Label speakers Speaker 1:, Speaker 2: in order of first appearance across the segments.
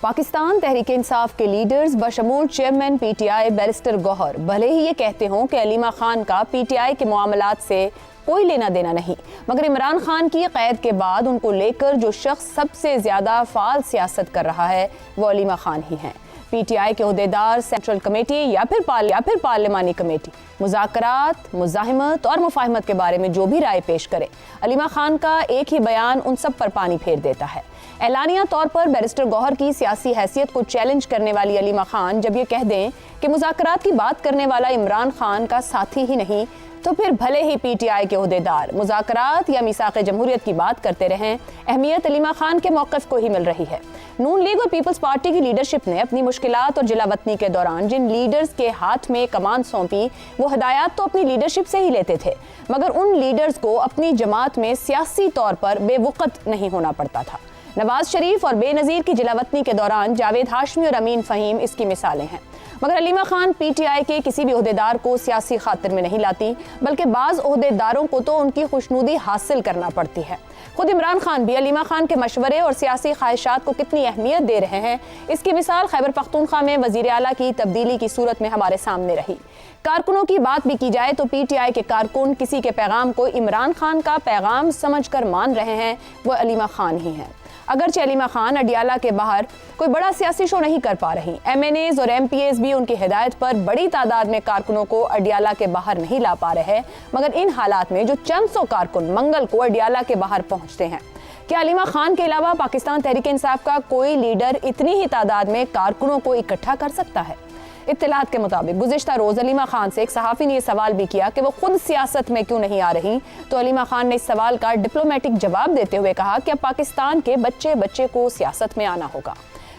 Speaker 1: پاکستان تحریک انصاف کے لیڈرز بشمول chairman P T I barrister Gohar بھلے ہی یہ کہتے ہوں کہ علیمہ خان کا پی ٹی آئی کے معاملات سے کوئی لینا دینا نہیں، مگر عمران خان کی قید کے بعد ان کو لے کر جو شخص سب سے زیادہ فعال سیاست کر رہا ہے وہ علیمہ خان ہی ہیں۔ پی ٹی آئی کے عہدیدار سینٹرل کمیٹی یا پھر پارلیمانی کمیٹی مذاکرات، مزاحمت اور مفاہمت کے بارے میں جو بھی رائے پیش کرے، علیمہ خان کا ایک ہی بیان ان سب پر پانی پھیر دیتا ہے۔ اعلانیہ طور پر بیرسٹر گوہر کی سیاسی حیثیت کو چیلنج کرنے والی علیمہ خان جب یہ کہہ دیں کہ مذاکرات کی بات کرنے والا عمران خان کا ساتھی ہی نہیں، تو پھر بھلے ہی پی ٹی آئی کے عہدیدار مذاکرات یا میثاق جمہوریت کی بات کرتے رہیں، اہمیت علیمہ خان کے موقف کو ہی مل رہی ہے۔ نون لیگ اور پیپلز پارٹی کی لیڈرشپ نے اپنی مشکلات اور جلا وطنی کے دوران جن لیڈرز کے ہاتھ میں کمان سونپی، وہ ہدایات تو اپنی لیڈرشپ سے ہی لیتے تھے، مگر ان لیڈرز کو اپنی جماعت میں سیاسی طور پر بے وقت نہیں ہونا پڑتا تھا۔ نواز شریف اور بے نظیر کی جلا وطنی کے دوران جاوید ہاشمی اور امین فہیم اس کی مثالیں ہیں، مگر علیمہ خان پی ٹی آئی کے کسی بھی عہدیدار کو سیاسی خاطر میں نہیں لاتی، بلکہ بعض عہدیداروں کو تو ان کی خوشنودی حاصل کرنا پڑتی ہے۔ خود عمران خان بھی علیمہ خان کے مشورے اور سیاسی خواہشات کو کتنی اہمیت دے رہے ہیں، اس کی مثال خیبر پختونخوا میں وزیر اعلیٰ کی تبدیلی کی صورت میں ہمارے سامنے رہی۔ کارکنوں کی بات بھی کی جائے تو پی ٹی آئی کے کارکن کسی کے پیغام کو عمران خان کا پیغام سمجھ کر مان رہے ہیں، وہ علیمہ خان ہی ہیں۔ اگرچہ علیمہ خان اڈیالہ کے باہر کوئی بڑا سیاسی شو نہیں کر پا رہی، ایم این ایز اور ایم پی ایز بھی ان کی ہدایت پر بڑی تعداد میں کارکنوں کو اڈیالہ کے باہر نہیں لا پا رہے، مگر ان حالات میں جو چند سو کارکن منگل کو اڈیالہ کے باہر پہنچتے ہیں، کیا علیمہ خان کے علاوہ پاکستان تحریک انصاف کا کوئی لیڈر اتنی ہی تعداد میں کارکنوں کو اکٹھا کر سکتا ہے؟ اطلاعات کے مطابق گزشتہ روز علیمہ خان سے ایک صحافی نے یہ سوال بھی کیا کہ وہ خود سیاست میں کیوں نہیں آ رہی، تو علیمہ خان نے اس سوال کا ڈپلومیٹک جواب دیتے ہوئے کہا کہ اب پاکستان کے بچے کو سیاست میں آنا ہوگا۔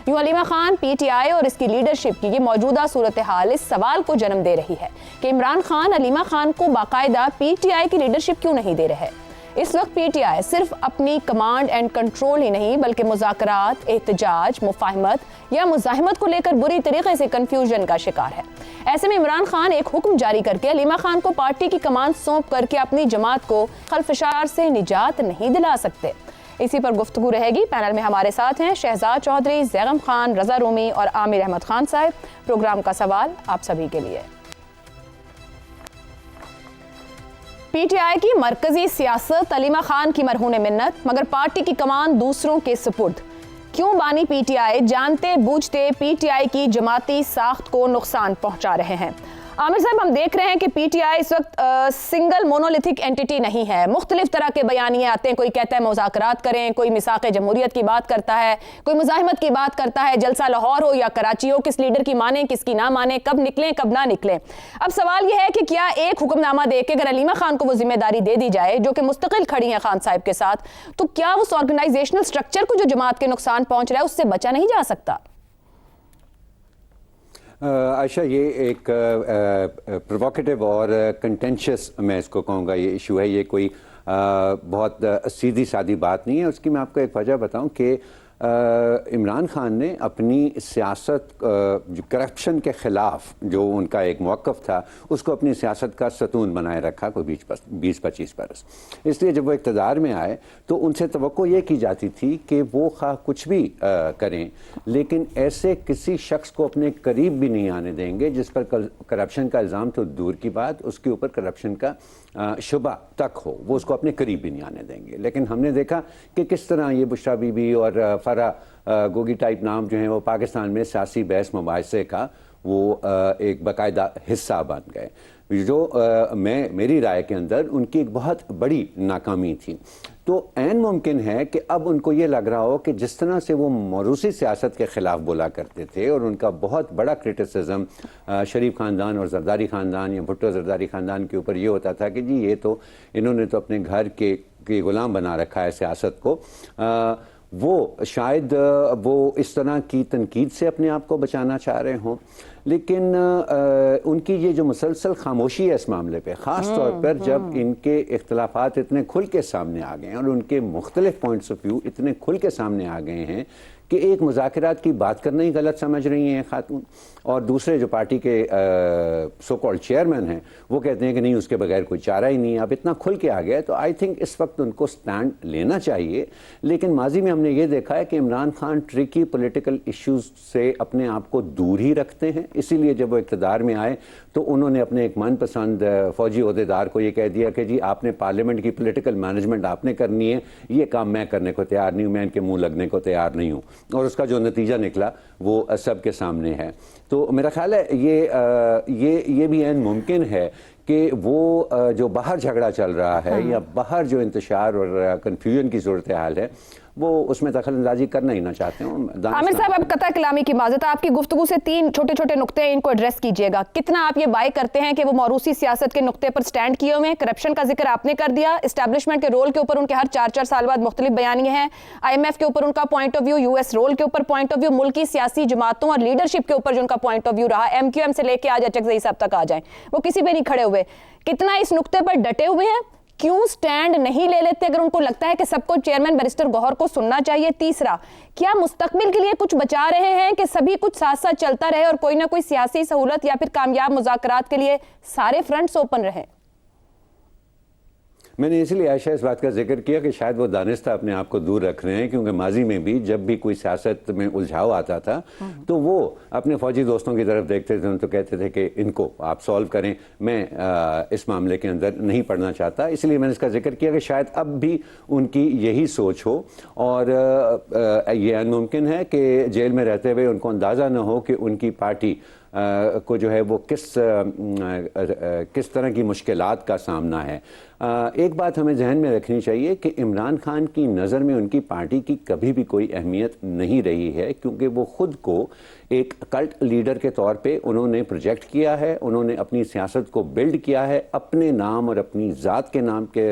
Speaker 1: یوں علیمہ خان پی ٹی آئی اور اس کی لیڈرشپ کی یہ موجودہ صورتحال اس سوال کو جنم دے رہی ہے کہ عمران خان علیمہ خان کو باقاعدہ پی ٹی آئی کی لیڈرشپ کیوں نہیں دے رہے۔ اس وقت پی ٹی آئی صرف اپنی کمانڈ اینڈ کنٹرول ہی نہیں بلکہ مذاکرات، احتجاج، مفاہمت یا مزاحمت کو لے کر بری طریقے سے کنفیوژن کا شکار ہے۔ ایسے میں عمران خان ایک حکم جاری کر کے علیمہ خان کو پارٹی کی کمان سونپ کر کے اپنی جماعت کو خلفشار سے نجات نہیں دلا سکتے۔ اسی پر گفتگو رہے گی۔ پینل میں ہمارے ساتھ ہیں شہزاد چودھری، زیغم خان، رضا رومی اور عامر احمد خان صاحب۔ پروگرام کا سوال آپ سبھی کے لیے۔ پی ٹی آئی کی مرکزی سیاست علیمہ خان کی مرہون منت، مگر پارٹی کی کمان دوسروں کے سپرد۔ کیوں بانی پی ٹی آئی جانتے بوجھتے پی ٹی آئی کی جماعتی ساخت کو نقصان پہنچا رہے ہیں؟ عامر صاحب، ہم دیکھ رہے ہیں کہ پی ٹی آئی اس وقت سنگل مونولیتھک اینٹی نہیں ہے، مختلف طرح کے بیانیے آتے ہیں، کوئی کہتا ہے مذاکرات کریں، کوئی میثاق جمہوریت کی بات کرتا ہے، کوئی مزاحمت کی بات کرتا ہے، جلسہ لاہور ہو یا کراچی ہو، کس لیڈر کی مانیں کس کی نہ مانیں، کب نکلیں کب نہ نکلیں۔ اب سوال یہ ہے کہ کیا ایک حکم نامہ دے کے اگر علیمہ خان کو وہ ذمہ داری دے دی جائے جو کہ مستقل کھڑی ہیں خان صاحب کے ساتھ، تو کیا اس آرگنائزیشنل سٹرکچر کو جو جماعت کے نقصان پہنچ رہا ہے اس سے بچا نہیں جا سکتا؟
Speaker 2: عائشہ، یہ ایک پرووکیٹو اور کنٹینشس میں اس کو کہوں گا یہ ایشو ہے، یہ کوئی بہت سیدھی سادی بات نہیں ہے۔ اس کی میں آپ کو ایک وجہ بتاؤں کہ عمران خان نے اپنی سیاست کرپشن کے خلاف جو ان کا ایک موقف تھا اس کو اپنی سیاست کا ستون بنائے رکھا کوئی 20-25 برس۔ اس لیے جب وہ اقتدار میں آئے تو ان سے توقع یہ کی جاتی تھی کہ وہ خواہ کچھ بھی کریں لیکن ایسے کسی شخص کو اپنے قریب بھی نہیں آنے دیں گے جس پر کرپشن کا الزام تو دور کی بات، اس کے اوپر کرپشن کا شبہ تک ہو، وہ اس کو اپنے قریب بھی نہیں آنے دیں گے۔ لیکن ہم نے دیکھا کہ کس طرح یہ بشرا بی بی اور فرح گوگی ٹائپ نام جو ہیں وہ پاکستان میں سیاسی بحث مباحثے کا وہ ایک باقاعدہ حصہ بن گئے، جو میری رائے کے اندر ان کی ایک بہت بڑی ناکامی تھی۔ تو عین ممکن ہے کہ اب ان کو یہ لگ رہا ہو کہ جس طرح سے وہ موروثی سیاست کے خلاف بولا کرتے تھے اور ان کا بہت بڑا کرٹیسزم شریف خاندان اور زرداری خاندان یا بھٹو زرداری خاندان کے اوپر یہ ہوتا تھا کہ جی یہ تو انہوں نے تو اپنے گھر کے غلام بنا رکھا ہے سیاست کو، وہ شاید وہ اس طرح کی تنقید سے اپنے آپ کو بچانا چاہ رہے ہوں، لیکن ان کی یہ جو مسلسل خاموشی ہے اس معاملے پہ، خاص طور پر جب ان کے اختلافات اتنے کھل کے سامنے آ گئے ہیں اور ان کے مختلف پوائنٹس آف ویو اتنے کھل کے سامنے آ گئے ہیں کہ ایک مذاکرات کی بات کرنا ہی غلط سمجھ رہی ہیں خاتون، اور دوسرے جو پارٹی کے سو کالڈ چیئرمین ہیں وہ کہتے ہیں کہ نہیں اس کے بغیر کوئی چارہ ہی نہیں. اب اتنا کھل کے آ گیا ہے تو آئی تھنک اس وقت ان کو سٹینڈ لینا چاہیے. لیکن ماضی میں ہم نے یہ دیکھا ہے کہ Imran Khan Turkey political issues سے اپنے آپ کو دور ہی رکھتے ہیں، اسی لیے جب وہ اقتدار میں آئے تو انہوں نے اپنے ایک من پسند فوجی عہدیدار کو یہ کہہ دیا کہ جی آپ نے پارلیمنٹ کی پولیٹیکل مینجمنٹ آپ نے کرنی ہے، یہ کام میں کرنے کو تیار نہیں ہوں، میں ان کے منہ لگنے کو تیار نہیں ہوں. اور اس کا جو نتیجہ نکلا وہ سب کے سامنے ہے. تو میرا خیال ہے یہ بھی عین ممکن ہے کہ وہ جو باہر جھگڑا چل رہا ہے یا باہر جو انتشار اور کنفیوژن کی صورتحال ہے وہ اس میں دخل اندازی کرنا ہی نہ چاہتے ہوں.
Speaker 1: عامر صاحب اب قطع کلامی کی معذرت، آپ کی گفتگو سے 3 چھوٹے چھوٹے نقطے ہیں، ان کو ایڈریس کیجئے گا. کتنا آپ یہ بائی کرتے ہیں کہ وہ موروثی سیاست کے نقطے پر سٹینڈ کیے ہوئے ہیں؟ کرپشن کا ذکر آپ نے کر دیا، اسٹیبلشمنٹ کے رول کے اوپر ان کے ہر 4 سال بعد مختلف بیانیے ہیں، IMF کے اوپر ان کا point of view, US role کے اوپر پوائنٹ آف ویو، ملکی سیاسی جماعتوں اور لیڈرشپ کے اوپر جو ان کا پوائنٹ آف ویو رہا، MQM سے لے کے آج اچکزئی صاحب تک آ جائیں، وہ کسی پہ نہیں کھڑے ہوئے. کتنا اس نقطے پر ڈٹے ہوئے ہیں؟ کیوں سٹینڈ نہیں لے لیتے اگر ان کو لگتا ہے کہ سب کو چیئرمین بیرسٹر گوہر کو سننا چاہیے؟ تیسرا، کیا مستقبل کے لیے کچھ بچا رہے ہیں کہ سبھی کچھ ساتھ ساتھ چلتا رہے اور کوئی نہ کوئی سیاسی سہولت یا پھر کامیاب مذاکرات کے لیے سارے فرنٹس اوپن رہیں؟
Speaker 2: میں نے اسی لیے عائشہ اس بات کا ذکر کیا کہ شاید وہ دانستہ اپنے آپ کو دور رکھ رہے ہیں، کیونکہ ماضی میں بھی جب بھی کوئی سیاست میں الجھاؤ آتا تھا تو وہ اپنے فوجی دوستوں کی طرف دیکھتے تھے تو کہتے تھے کہ ان کو آپ سولو کریں، میں اس معاملے کے اندر نہیں پڑنا چاہتا. اس لیے میں نے اس کا ذکر کیا کہ شاید اب بھی ان کی یہی سوچ ہو، اور یہ ممکن ہے کہ جیل میں رہتے ہوئے ان کو اندازہ نہ ہو کہ ان کی پارٹی کو جو ہے وہ کس طرح کی مشکلات کا سامنا ہے. ایک بات ہمیں ذہن میں رکھنی چاہیے کہ عمران خان کی نظر میں ان کی پارٹی کی کبھی بھی کوئی اہمیت نہیں رہی ہے، کیونکہ وہ خود کو ایک کلٹ لیڈر کے طور پہ انہوں نے پروجیکٹ کیا ہے، انہوں نے اپنی سیاست کو بلڈ کیا ہے اپنے نام اور اپنی ذات کے نام کے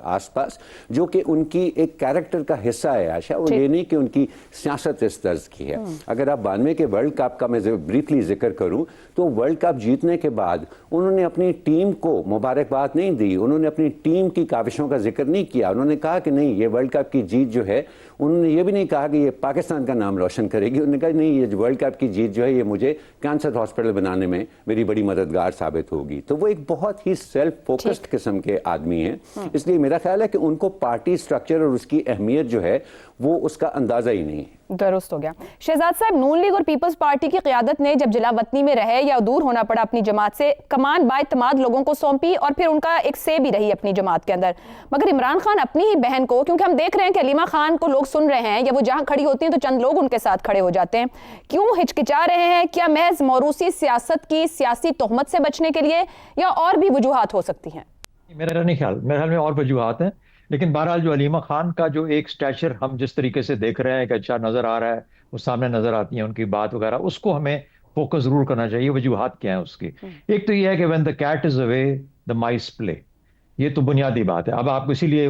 Speaker 2: آس پاس، جو کہ ان کی ایک کیریکٹر کا حصہ ہے. عائشہ، وہ یہ نہیں کہ ان کی سیاست اس طرز کی ہے. اگر آپ 92 کے ورلڈ کپ کا میں بریفلی ذکر کروں تو ورلڈ کپ جیتنے کے بعد انہوں نے اپنی ٹیم کو مبارکباد نہیں دی، انہوں نے اپنی ٹیم کی کاوشوں کا ذکر نہیں کیا. انہوں نے کہا کہ نہیں، یہ ورلڈ کپ کی جیت جو ہے، انہوں نے یہ بھی نہیں کہا کہ یہ پاکستان کا نام روشن کرے گی، انہوں نے کہا نہیں، یہ ورلڈ کپ کی جیت جو ہے یہ مجھے کینسر ہاسپٹل بنانے میں میری بڑی مددگار ثابت ہوگی. تو وہ ایک بہت ہی سیلف فوکسڈ قسم کے آدمی ہیں. اس لیے میرا خیال ہے کہ ان کو پارٹی سٹرکچر اور اس کی اہمیت جو ہے وہ اس کا اندازہ ہی نہیں ہے.
Speaker 1: درست ہو گیا. شہزاد صاحب، نون لیگ اور پیپلز پارٹی کی قیادت نے جب جلا وطنی میں رہے یا دور ہونا پڑا اپنی جماعت سے، کمان بااعتماد لوگوں کو سونپی اور پھر ان کا ایک سے بھی رہی اپنی جماعت کے اندر. مگر عمران خان اپنی ہی بہن کو، کیونکہ ہم دیکھ رہے ہیں کہ علیمہ خان کو لوگ سن رہے ہیں یا وہ جہاں کھڑی ہوتی ہیں تو چند لوگ ان کے ساتھ کھڑے ہو جاتے ہیں، کیوں ہچکچا رہے ہیں؟ کیا محض موروثی سیاست کی سیاسی تہمت سے بچنے کے لیے یا اور بھی وجوہات ہو سکتی ہیں؟
Speaker 3: میرا نہیں خیال، میرے خیال میں اور وجوہات ہیں. لیکن بہرحال جو علیمہ خان کا جو ایک سٹیچر ہم جس طریقے سے دیکھ رہے ہیں کہ اچھا نظر آ رہا ہے، وہ سامنے نظر آتی ہیں ان کی بات وغیرہ، اس کو ہمیں فوکس ضرور کرنا چاہیے. وجوہات کیا ہیں اس کی؟ ایک تو یہ ہے کہ when the cat is away the mice play. یہ تو بنیادی بات ہے. اب آپ کو اسی لیے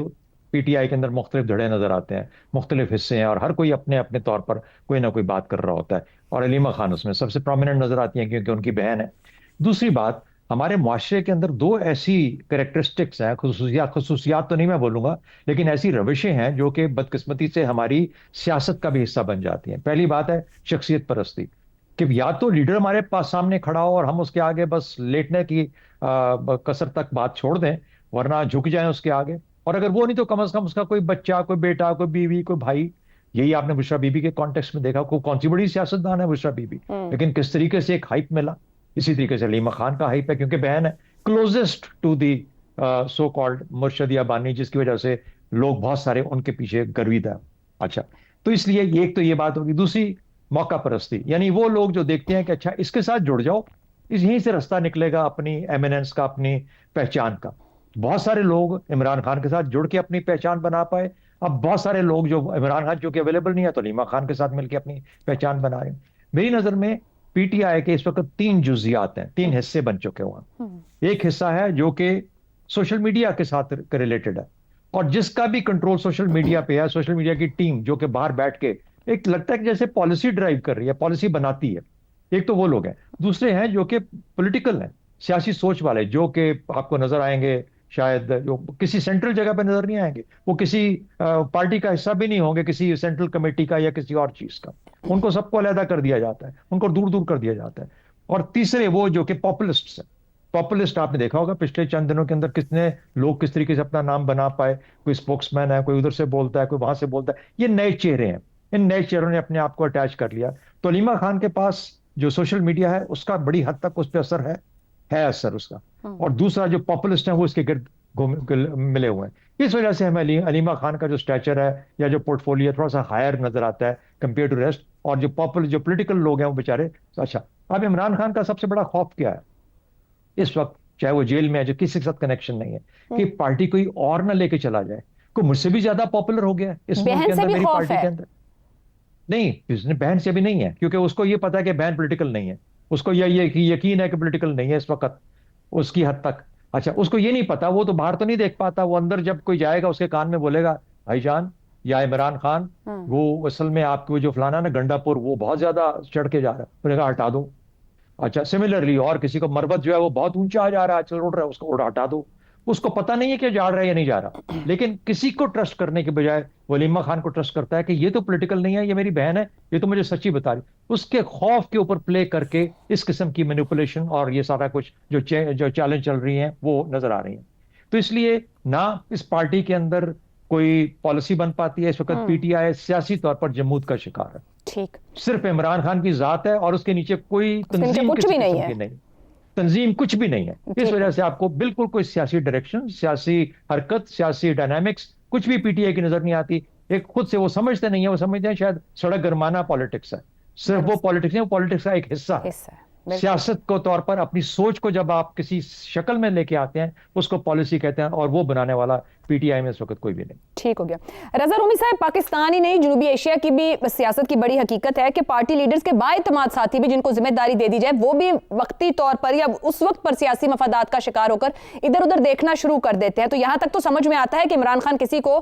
Speaker 3: PTI کے اندر مختلف دھڑے نظر آتے ہیں، مختلف حصے ہیں، اور ہر کوئی اپنے اپنے طور پر کوئی نہ کوئی بات کر رہا ہوتا ہے، اور علیمہ خان اس میں سب سے پرومیننٹ نظر آتی ہیں کیونکہ ان کی بہن ہے. دوسری بات، ہمارے معاشرے کے اندر 2 ایسی کریکٹرسٹکس ہیں، خصوصیات تو نہیں میں بولوں گا، لیکن ایسی روشیں ہیں جو کہ بدقسمتی سے ہماری سیاست کا بھی حصہ بن جاتی ہیں. پہلی بات ہے شخصیت پرستی، کہ یا تو لیڈر ہمارے پاس سامنے کھڑا ہو اور ہم اس کے آگے بس لیٹنے کی کثر تک بات چھوڑ دیں، ورنہ جھک جائیں اس کے آگے، اور اگر وہ نہیں تو کم از کم اس کا کوئی بچہ، کوئی بیٹا، کوئی بیوی، کوئی بھائی. یہی آپ نے بشرا بی بی کے کانٹیکسٹ میں دیکھا، کون سی بڑی سیاستدان ہے بشرا بی بی، لیکن کس طریقے سے ایک ہائپ ملا. اسی طریقے سے علیمہ خان کا ہائپ ہے کیونکہ بہن ہے، closest to the so called مرشدیہ بانی، جس کی وجہ سے لوگ بہت سارے ان کے پیچھے گروید ہے. اچھا، تو اس لیے ایک تو یہ بات ہوگی. دوسری، موقع پرستی، یعنی وہ لوگ جو دیکھتے ہیں کہ اچھا اس کے ساتھ جڑ جاؤ، یہیں سے رستہ نکلے گا اپنی ایمیننس کا، اپنی پہچان کا. بہت سارے لوگ عمران خان کے ساتھ جڑ کے اپنی پہچان بنا پائے. اب بہت سارے لوگ جو عمران خان چونکہ اویلیبل نہیں ہے تو علیمہ خان کے ساتھ مل کے اپنی پہچان بنا رہے ہیں. میری نظر میں PTI کے اس وقت 3 جزیات ہیں، 3 حصے بن چکے ہوئے ہیں. ایک حصہ ہے جو کہ سوشل میڈیا کے ساتھ ریلیٹڈ ہے، اور جس کا بھی کنٹرول سوشل میڈیا پہ ہے، سوشل میڈیا کی ٹیم جو کہ باہر بیٹھ کے ایک لگتا ہے کہ جیسے پالیسی ڈرائیو کر رہی ہے، پالیسی بناتی ہے. ایک تو وہ لوگ ہیں. دوسرے ہیں جو کہ پولیٹیکل ہیں، سیاسی سوچ والے، جو کہ آپ کو نظر آئیں گے شاید جو کسی سینٹرل جگہ پہ نظر نہیں آئیں گے، وہ کسی پارٹی کا حصہ بھی نہیں ہوں گے، کسی سینٹرل کمیٹی کا یا کسی اور چیز کا. ان کو سب کو علیحدہ کر دیا جاتا ہے، ان کو دور دور کر دیا جاتا ہے. اور تیسرے وہ جو کہ پاپولسٹ ہیں. پاپولسٹ آپ نے دیکھا ہوگا پچھلے چند دنوں کے اندر کتنے لوگ کس طریقے سے اپنا نام بنا پائے. کوئی اسپوکس مین ہے، کوئی ادھر سے بولتا ہے، کوئی وہاں سے بولتا ہے. یہ نئے چہرے ہیں، ان نئے چہروں نے اپنے آپ کو اٹیچ کر لیا. تو علیمہ خان کے پاس جو سوشل میڈیا ہے اس کا بڑی حد تک اس پہ اثر ہے اثر اس کا. اور دوسرا جو پاپولسٹ ہیں وہ اس کے گرد ملے ہوئے ہیں. اس وجہ سے ہمیں علیمہ خان کا جو اسٹیچر ہے یا جو پورٹ فولیو تھوڑا سا ہائر نظر آتا ہے کمپیئر ٹو ریسٹ. اور جو پولیٹیکل لوگ ہیں وہ بیچارے. اچھا، اب عمران خان کا سب سے بڑا خوف کیا ہے اس وقت، چاہے وہ جیل میں ہے، جو کسی کے ساتھ کنیکشن نہیں ہے، کہ پارٹی کوئی اور نہ لے کے چلا جائے. کوئی مجھ سے بھی زیادہ پاپولر ہو گیا اس ملک کے اندر، میری پارٹی کے اندر. نہیں، بہن سے بھی نہیں ہے، کیونکہ اس کو یہ پتا ہے کہ بہن پولیٹیکل نہیں ہے. اس کو یہ یقین ہے کہ پولیٹیکل نہیں ہے اس وقت اس کی حد تک. اچھا، اس کو یہ نہیں پتا، وہ تو باہر تو نہیں دیکھ پاتا. وہ اندر جب کوئی جائے گا اس کے کان میں بولے گا بھائی جان یا عمران خان، وہ اصل میں آپ کو جو فلانا نا گنڈا پور وہ بہت زیادہ چڑھ کے جا رہا ہے، انہوں نے کہا ہٹا دو. اچھا، سملرلی اور کسی کو مربت جو ہے وہ بہت اونچا جا رہا ہے، چل اڑ رہا ہے، اس کو ہٹا دو. اس کو پتا نہیں ہے کہ جا رہا ہے یا نہیں جا رہا. لیکن کسی کو ٹرسٹ کرنے کے بجائے وہ علیمہ خان کو ٹرسٹ کرتا ہے کہ یہ تو پولیٹیکل نہیں ہے، یہ میری بہن ہے، یہ تو مجھے سچی بتا رہی. اس کے خوف کے اوپر پلے کر کے اس قسم کی مینیپولیشن اور یہ سارا کچھ جو چیلنج چل رہی ہیں وہ نظر آ رہی ہیں. تو اس لیے نہ اس پارٹی کے اندر کوئی پالیسی بن پاتی ہے اس وقت. پی ٹی آئی سیاسی طور پر جمود کا شکار ہے.
Speaker 1: ٹھیک،
Speaker 3: صرف عمران خان کی ذات ہے اور اس کے نیچے کوئی تنظیم
Speaker 1: کچھ بھی نہیں ہے.
Speaker 3: تنظیم کچھ بھی نہیں ہے. اس وجہ سے آپ کو بالکل کوئی سیاسی ڈائریکشن، سیاسی حرکت، سیاسی ڈائنامکس کچھ بھی پی ٹی آئی کی نظر نہیں آتی. ایک خود سے وہ سمجھتے نہیں ہیں، وہ سمجھتے ہیں شاید سڑک گرمانا پالیٹکس ہے. صرف وہ پالیٹکس نہیں، وہ پالیٹکس کا ایک حصہ ہے. سیاست کو طور پر اپنی سوچ کو جب آپ کسی شکل میں لے کے آتے ہیں اس کو پالیسی کہتے ہیں، اور وہ بنانے والا پی ٹی آئی میں اس وقت کوئی بھی نہیں.
Speaker 1: ٹھیک ہو گیا. رضا رومی صاحب، پاکستان ہی نہیں جنوبی ایشیا کی بھی سیاست کی بڑی حقیقت ہے کہ پارٹی لیڈرز کے بااعتماد ساتھی بھی جن کو ذمہ داری دے دی جائے وہ بھی وقتی طور پر یا اس وقت پر سیاسی مفادات کا شکار ہو کر ادھر ادھر دیکھنا شروع کر دیتے ہیں. تو یہاں تک تو سمجھ میں آتا ہے کہ عمران خان کسی کو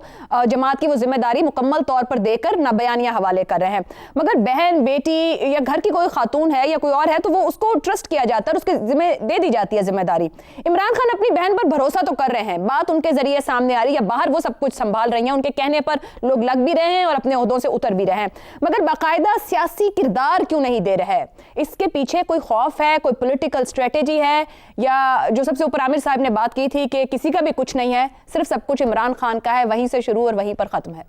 Speaker 1: جماعت کی وہ ذمہ داری مکمل طور پر دے کر نہ بیانیہ حوالے کر رہے ہیں، مگر بہن، بیٹی یا گھر کی کوئی خاتون ہے یا کوئی اور ہے تو وہ اس کو ٹرسٹ کیا جاتا ہے اور اس کے ذمہ دے دی جاتی ہے ذمہ داری. عمران خان اپنی بہن پر بھروسہ تو کر رہے ہیں، بات ان کے ذریعے سامنے آ رہی ہے، باہر وہ سب کچھ سنبھال رہی ہیں، ان کے کہنے پر لوگ لگ بھی رہے ہیں اور اپنے عہدوں سے اتر بھی رہے ہیں، مگر باقاعدہ سیاسی کردار کیوں نہیں دے رہے؟ اس کے پیچھے کوئی خوف ہے، کوئی پولیٹیکل اسٹریٹجی ہے، یا جو سب سے اوپر عامر صاحب نے بات کی تھی کہ کسی کا بھی کچھ نہیں ہے، صرف سب کچھ عمران خان کا ہے، وہیں سے شروع اور وہیں پر ختم ہے؟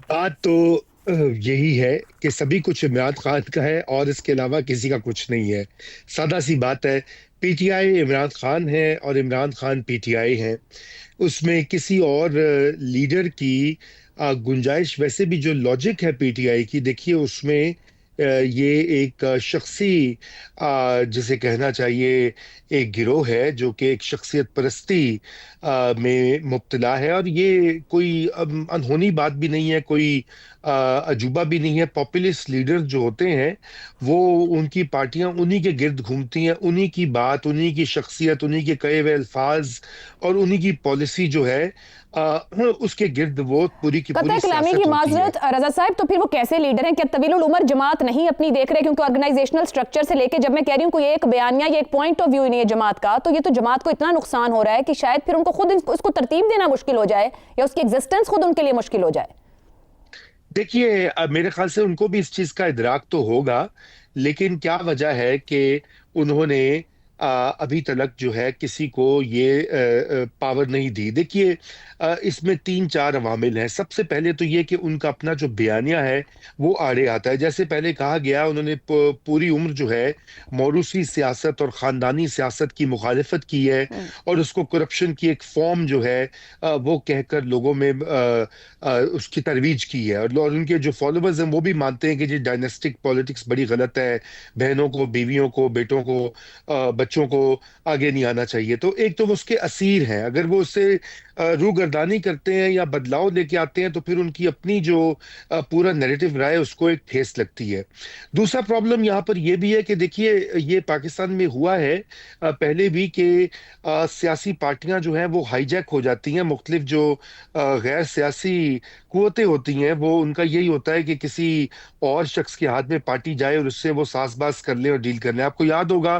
Speaker 4: بات تو یہی ہے کہ سبھی کچھ عمران خان کا ہے اور اس کے علاوہ کسی کا کچھ نہیں ہے. سادہ سی بات ہے. پی ٹی آئی عمران خان ہے اور عمران خان پی ٹی آئی ہیں. اس میں کسی اور لیڈر کی گنجائش، ویسے بھی جو لاجک ہے پی ٹی آئی کی، دیکھیے اس میں یہ ایک شخصی جسے کہنا چاہیے ایک گروہ ہے جو کہ ایک شخصیت پرستی میں مبتلا ہے، اور یہ کوئی انہونی بات بھی نہیں ہے، کوئی عجوبہ بھی نہیں ہے. پاپولسٹ لیڈر جو ہوتے ہیں وہ ان کی پارٹیاں انہی کے گرد گھومتی ہیں، انہی کی بات، انہی کی شخصیت، انہی کے کہے ہوئے الفاظ اور انہی کی پالیسی جو ہے اس کے گرد وہ پوری کی پوری
Speaker 1: کلامی کی معذرت رضا صاحب، تو پھر وہ کیسے لیڈر ہیں؟ کیا طویل العمر جماعت نہیں اپنی دیکھ رہے؟ کیونکہ آرگنائزیشنل سٹرکچر سے لے کے جب میں کہہ رہی ہوں کوئی ایک بیانیہ یا ایک پوائنٹ آف ویو ہی نہیں ہے جماعت کا، تو یہ تو جماعت کو اتنا نقصان ہو رہا ہے کہ شاید پھر ان کو خود اس کو ترتیب دینا مشکل ہو جائے یا اس کی ایگزسٹنس خود ان کے لیے مشکل ہو جائے.
Speaker 4: دیکھیے میرے خیال سے ان کو بھی اس چیز کا ادراک تو ہوگا، لیکن کیا وجہ ہے کہ انہوں نے ابھی تلک جو ہے کسی کو یہ پاور نہیں دی. دیکھیے اس میں 3-4 عوامل ہیں. سب سے پہلے تو یہ کہ ان کا اپنا جو بیانیہ ہے وہ آڑے آتا ہے. جیسے پہلے کہا گیا انہوں نے پوری عمر جو ہے موروثی سیاست اور خاندانی سیاست کی مخالفت کی ہے اور اس کو کرپشن کی ایک فارم جو ہے وہ کہہ کر لوگوں میں اس کی ترویج کی ہے. اور ان کے جو فالوورز ہیں وہ بھی مانتے ہیں کہ جی ڈائنسٹک پالیٹکس بڑی غلط ہے، بہنوں کو، بیویوں کو، بیٹوں کو، بچوں کو آگے نہیں آنا چاہیے. تو ایک تو وہ اس کے اسیر ہیں. اگر وہ اس سے روگردانی کرتے ہیں یا بدلاؤ لے کے آتے ہیں تو پھر ان کی اپنی جو پورا نیریٹو رائے اس کو ایک ٹھیس لگتی ہے. دوسرا پرابلم یہاں پر یہ بھی ہے کہ دیکھیے یہ پاکستان میں ہوا ہے پہلے بھی کہ سیاسی پارٹیاں جو ہیں وہ ہائی جیک ہو جاتی ہیں. مختلف جو غیر سیاسی قوتیں ہوتی ہیں وہ ان کا یہی ہوتا ہے کہ کسی اور شخص کے ہاتھ میں پارٹی جائے اور اس سے وہ ساز باز کر لیں اور ڈیل کر لیں. آپ کو یاد ہوگا